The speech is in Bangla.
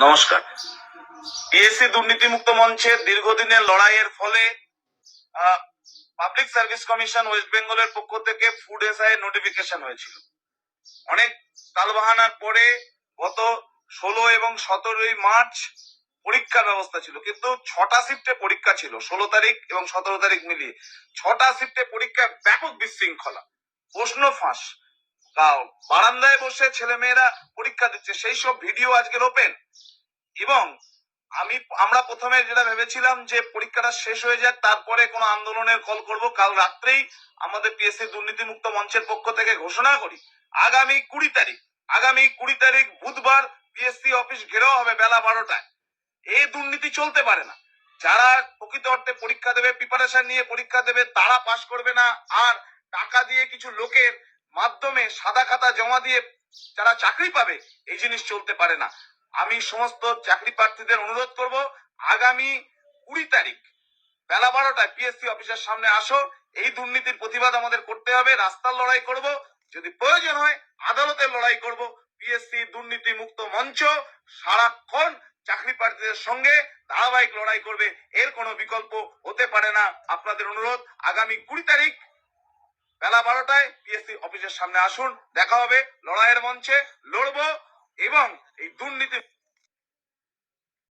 নমস্কার। পিএসসি দুর্নীতিমুক্ত মঞ্চের দীর্ঘদিনের লড়াইয়ের ফলে পাবলিক সার্ভিস কমিশন ওয়েস্ট বেঙ্গলের পক্ষ থেকে ফুড এসআই নোটিফিকেশন হয়েছিল। অনেক তালবাহানার পরে গত 16 এবং 17 মার্চ পরীক্ষার ব্যবস্থা ছিল, কিন্তু 6টা শিফটে পরীক্ষা ছিল। 16 তারিখ এবং 17 তারিখ মিলিয়ে 6টা শিফটে পরীক্ষায় ব্যাপক বিশৃঙ্খলা, প্রশ্ন ফাঁস, বারান্দায় বসে ছেলেমেয়েরা পরীক্ষা দিচ্ছে, সেই সব ভিডিও আজকের ওপেন। এবং আমরা প্রথমে যেটা ভেবেছিলাম যে পরীক্ষাটা শেষ হয়ে যাক, তারপরে কোনো আন্দোলনের কল করব। কাল রাত্রেই আমাদের পিএসসি দুর্নীতিমুক্ত মঞ্চের পক্ষ থেকে ঘোষণা করি আগামী 20 তারিখ বুধবার পিএসসি অফিস ঘেরাও হবে বেলা 12টায়। এই দুর্নীতি চলতে পারে না। যারা প্রকৃত অর্থে পরীক্ষা দেবে, প্রিপারেশন নিয়ে পরীক্ষা দেবে, তারা পাশ করবে না। আর টাকা দিয়ে কিছু লোকের মাধ্যমে সাদা খাতা জমা দিয়ে যারা চাকরি পাবে, এই জিনিস চলতে পারে না। আমি সমস্ত চাকরি প্রার্থীদের অনুরোধ করব, আগামী 20 তারিখ বেলা 12টায় পিএসসি অফিসের সামনে আসো। এই দুর্নীতির প্রতিবাদ আমাদের করতে হবে। রাস্তার লড়াই করব, যদি প্রয়োজন হয় আদালতের লড়াই করব। পিএসসি দুর্নীতি মুক্ত মঞ্চ সারাক্ষণ চাকরি প্রার্থীদের সঙ্গে ধারাবাহিক লড়াই করবে, এর কোনো বিকল্প হতে পারে না। আপনাদের অনুরোধ, আগামী 20 তারিখ বেলা 12টায় পিএসসি অফিসের সামনে আসুন। দেখা হবে, লড়াইয়ের মঞ্চে লড়বো এবং এই দুর্নীতি